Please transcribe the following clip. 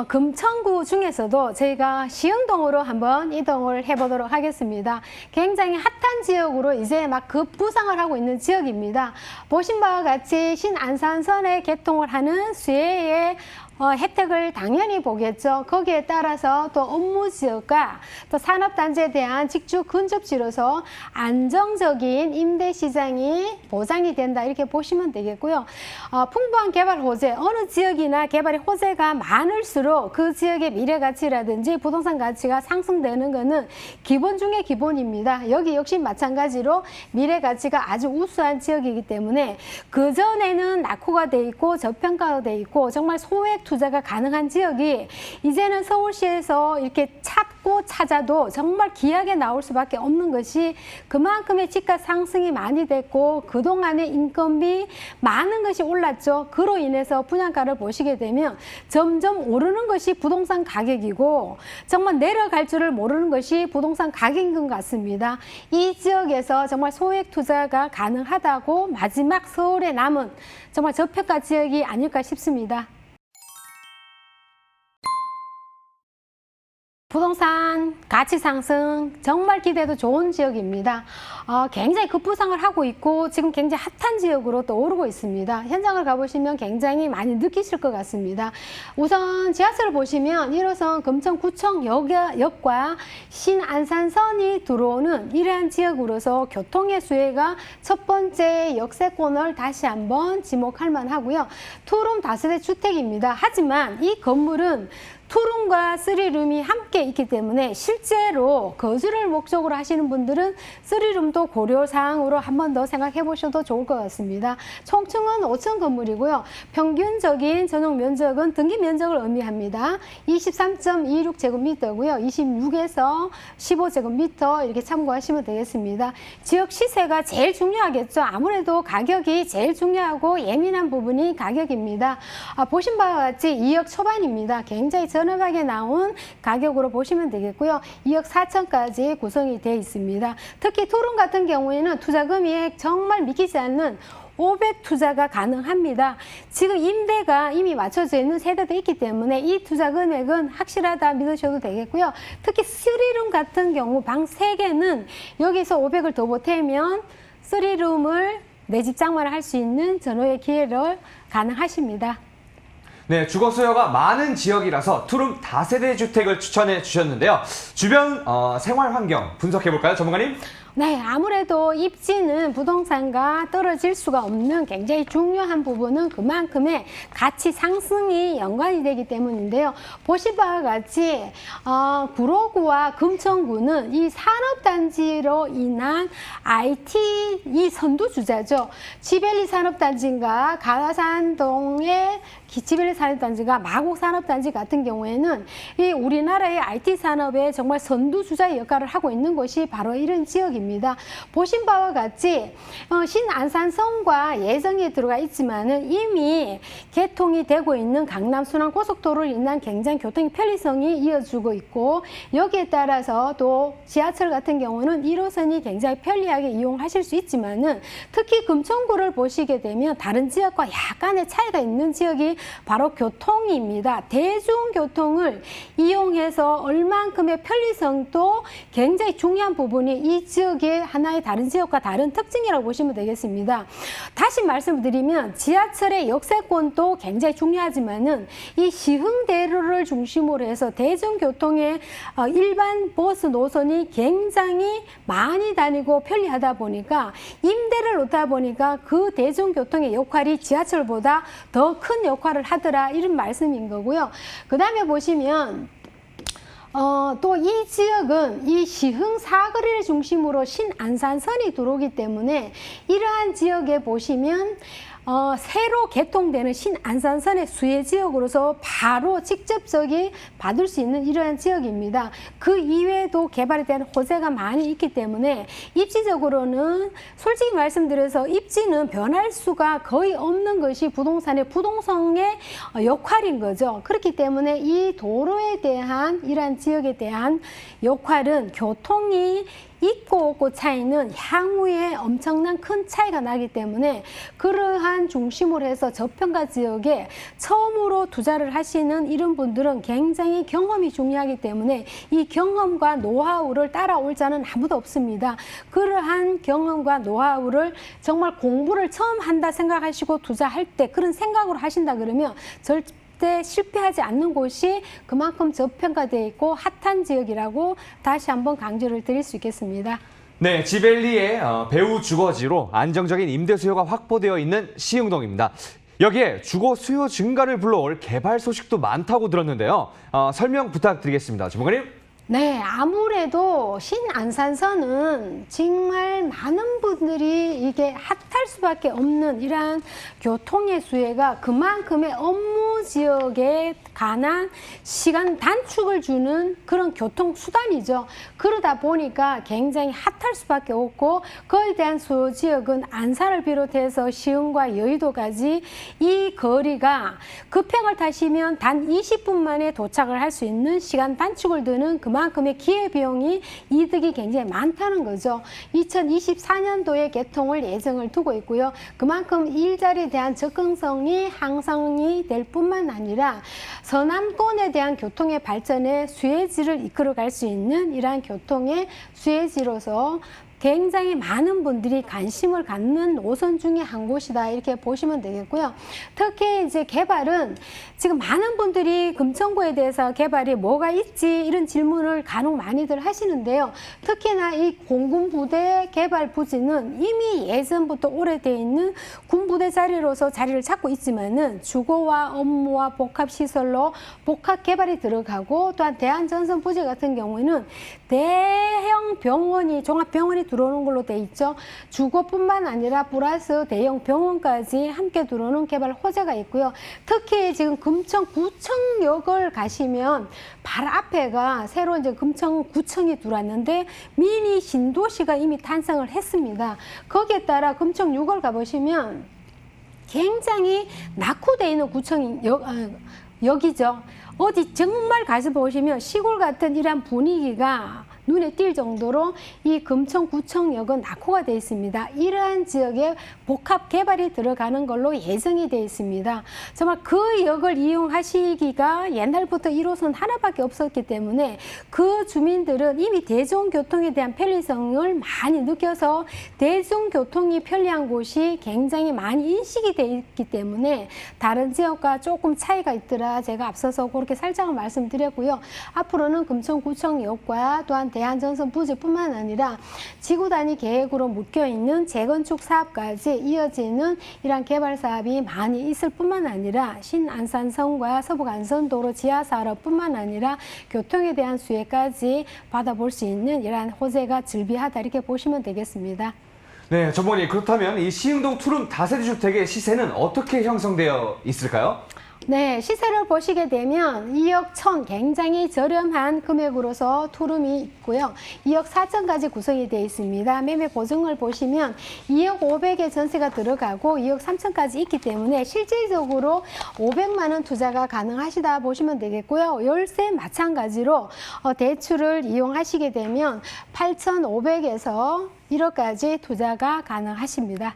금천구 중에서도 저희가 시흥동으로 한번 이동을 해보도록 하겠습니다. 굉장히 핫한 지역으로 이제 막 급부상을 하고 있는 지역입니다. 보신 바와 같이 신안산선에 개통을 하는 수혜의 혜택을 당연히 보겠죠. 거기에 따라서 또 업무 지역과 또 산업단지에 대한 직주 근접지로서 안정적인 임대 시장이 보장이 된다 이렇게 보시면 되겠고요. 풍부한 개발 호재, 어느 지역이나 개발의 호재가 많을수록 그 지역의 미래 가치라든지 부동산 가치가 상승되는 것은 기본 중에 기본입니다. 여기 역시 마찬가지로 미래 가치가 아주 우수한 지역이기 때문에 그전에는 낙후가 돼 있고 저평가가 돼 있고 정말 소액 투자가 가능한 지역이 이제는 서울시에서 이렇게 찾고 찾아도 정말 귀하게 나올 수밖에 없는 것이 그만큼의 집값 상승이 많이 됐고 그동안의 인건비 많은 것이 올랐죠. 그로 인해서 분양가를 보시게 되면 점점 오르는 것이 부동산 가격이고 정말 내려갈 줄을 모르는 것이 부동산 가격인 것 같습니다. 이 지역에서 정말 소액 투자가 가능하다고 마지막 서울에 남은 정말 저평가 지역이 아닐까 싶습니다. 부동산 가치 상승 정말 기대도 좋은 지역입니다. 굉장히 급부상을 하고 있고 지금 굉장히 핫한 지역으로 또 오르고 있습니다. 현장을 가보시면 굉장히 많이 느끼실 것 같습니다. 우선 지하철을 보시면 1호선 금천구청역과 신안산선이 들어오는 이러한 지역으로서 교통의 수혜가 첫 번째 역세권을 다시 한번 지목할 만하고요. 투룸 다세대 주택입니다. 하지만 이 건물은 투룸과 쓰리룸이 함께 있기 때문에 실제로 거주를 목적으로 하시는 분들은 쓰리룸도 고려사항으로 한 번 더 생각해 보셔도 좋을 것 같습니다. 총층은 5층 건물이고요. 평균적인 전용 면적은 등기 면적을 의미합니다. 23.26제곱미터고요. 26에서 15제곱미터 이렇게 참고하시면 되겠습니다. 지역 시세가 제일 중요하겠죠. 아무래도 가격이 제일 중요하고 예민한 부분이 가격입니다. 보신 바와 같이 2억 초반입니다. 굉장히 저렴하게 나온 가격으로 보시면 되겠고요. 2억 4천까지 구성이 되어 있습니다. 특히 투룸 같은 경우에는 투자 금액 정말 믿기지 않는 500 투자가 가능합니다. 지금 임대가 이미 맞춰져 있는 세대도 있기 때문에 이 투자 금액은 확실하다 믿으셔도 되겠고요. 특히 3룸 같은 경우 방 3개는 여기서 500을 더 보태면 3룸을 내 집 장만을 할 수 있는 전후의 기회를 가능하십니다. 네, 주거 수요가 많은 지역이라서 투룸 다세대 주택을 추천해 주셨는데요. 주변 생활 환경 분석해 볼까요, 전문가님? 네, 아무래도 입지는 부동산과 떨어질 수가 없는 굉장히 중요한 부분은 그만큼의 가치 상승이 연관이 되기 때문인데요. 보신 바와 같이 구로구와 금천구는 이 산업단지로 인한 IT 이 선두주자죠. 지벨리 산업단지인가 가라산동의 지벨리 산업단지가 마곡 산업단지 같은 경우에는 이 우리나라의 IT 산업에 정말 선두주자의 역할을 하고 있는 곳이 바로 이런 지역입니다. 보신 바와 같이 신안산선과 예정에 들어가 있지만은 이미 개통이 되고 있는 강남 순환고속도로로 인한 굉장히 교통 편리성이 이어지고 있고 여기에 따라서 또 지하철 같은 경우는 1호선이 굉장히 편리하게 이용하실 수 있지만은 특히 금천구를 보시게 되면 다른 지역과 약간의 차이가 있는 지역이 바로 교통입니다. 대중교통을 이용해서 얼만큼의 편리성도 굉장히 중요한 부분이 이 지역의 하나의 다른 지역과 다른 특징이라고 보시면 되겠습니다. 다시 말씀드리면 지하철의 역세권도 굉장히 중요하지만은 이 시흥대로를 중심으로 해서 대중교통의 일반 버스 노선이 굉장히 많이 다니고 편리하다 보니까 임대를 놓다 보니까 그 대중교통의 역할이 지하철보다 더 큰 역할을 하더라 이런 말씀인 거고요. 그 다음에 보시면 또 이 지역은 이 시흥 사거리를 중심으로 신안산선이 들어오기 때문에 이러한 지역에 보시면 새로 개통되는 신안산선의 수혜 지역으로서 바로 직접적이 받을 수 있는 이러한 지역입니다. 그 이외에도 개발에 대한 호재가 많이 있기 때문에 입지적으로는 솔직히 말씀드려서 입지는 변할 수가 거의 없는 것이 부동산의 부동성의 역할인 거죠. 그렇기 때문에 이 도로에 대한 이러한 지역에 대한 역할은 교통이 있고 없고 차이는 향후에 엄청난 큰 차이가 나기 때문에 그러한 중심으로 해서 저평가 지역에 처음으로 투자를 하시는 이런 분들은 굉장히 경험이 중요하기 때문에 이 경험과 노하우를 따라올 자는 아무도 없습니다. 그러한 경험과 노하우를 정말 공부를 처음 한다 생각하시고 투자할 때 그런 생각으로 하신다 그러면 절대 실패하지 않는 곳이 그만큼 저평가되어 있고 핫한 지역이라고 다시 한번 강조를 드릴 수 있겠습니다. 네, 지벨리의 배후 주거지로 안정적인 임대 수요가 확보되어 있는 시흥동입니다. 여기에 주거 수요 증가를 불러올 개발 소식도 많다고 들었는데요. 설명 부탁드리겠습니다. 주무관님. 네, 아무래도 신안산서는 정말 많은 분들이 이게 핫할 수밖에 없는 이러한 교통의 수혜가 그만큼의 업무 지역에 관한 시간 단축을 주는 그런 교통수단이죠. 그러다 보니까 굉장히 핫할 수밖에 없고 그에 대한 수요 지역은 안산을 비롯해서 시흥과 여의도까지 이 거리가 급행을 타시면 단 20분 만에 도착을 할 수 있는 시간 단축을 두는 그만큼의 기회비용이 이득이 굉장히 많다는 거죠. 2024년도에 개통을 예정을 두고 있고요. 그만큼 일자리에 대한 접근성이 향상이 될 뿐만 아니라 서남권에 대한 교통의 발전에 수혜지를 이끌어갈 수 있는 이러한 교통의 수혜지로서 굉장히 많은 분들이 관심을 갖는 노선 중에 한 곳이다 이렇게 보시면 되겠고요. 특히 이제 개발은 지금 많은 분들이 금천구에 대해서 개발이 뭐가 있지 이런 질문을 간혹 많이들 하시는데요. 특히나 이 공군부대 개발 부지는 이미 예전부터 오래되어 있는 군부대 자리로서 자리를 잡고 있지만은 주거와 업무와 복합시설로 복합 개발이 들어가고 또한 대한전선 부지 같은 경우에는 대형 병원이 종합병원이 들어오는 걸로 돼 있죠. 주거뿐만 아니라 플러스 대형 병원까지 함께 들어오는 개발 호재가 있고요. 특히 지금 금천구청역을 가시면 바로 앞에가 새로 이제 금천구청이 들어왔는데 미니 신도시가 이미 탄생을 했습니다. 거기에 따라 금천역을 가보시면 굉장히 낙후되어 있는 역이죠. 어디 정말 가서 보시면 시골 같은 이런 분위기가 눈에 띌 정도로 이 금천구청역은 낙후가 되어 있습니다. 이러한 지역에 복합 개발이 들어가는 걸로 예정이 되어 있습니다. 정말 그 역을 이용하시기가 옛날부터 1호선 하나밖에 없었기 때문에 그 주민들은 이미 대중교통에 대한 편리성을 많이 느껴서 대중교통이 편리한 곳이 굉장히 많이 인식이 되어 있기 때문에 다른 지역과 조금 차이가 있더라 제가 앞서서 그렇게 살짝 말씀드렸고요. 앞으로는 금천구청역과 또한 대한전선 부지뿐만 아니라 지구 단위 계획으로 묶여있는 재건축 사업까지 이어지는 이러한 개발 사업이 많이 있을 뿐만 아니라 신안산선과 서부간선도로 지하사업뿐만 아니라 교통에 대한 수혜까지 받아볼 수 있는 이러한 호재가 즐비하다 이렇게 보시면 되겠습니다. 네, 전문가님, 그렇다면 이 시흥동 투룸 다세대 주택의 시세는 어떻게 형성되어 있을까요? 네, 시세를 보시게 되면 2억 1천 굉장히 저렴한 금액으로서 투룸이 있고요. 2억 4천까지 구성이 되어 있습니다. 매매 보증을 보시면 2억 5백의 전세가 들어가고 2억 3천까지 있기 때문에 실질적으로 500만 원 투자가 가능하시다 보시면 되겠고요. 열세 마찬가지로 대출을 이용하시게 되면 8,500에서 1억까지 투자가 가능하십니다.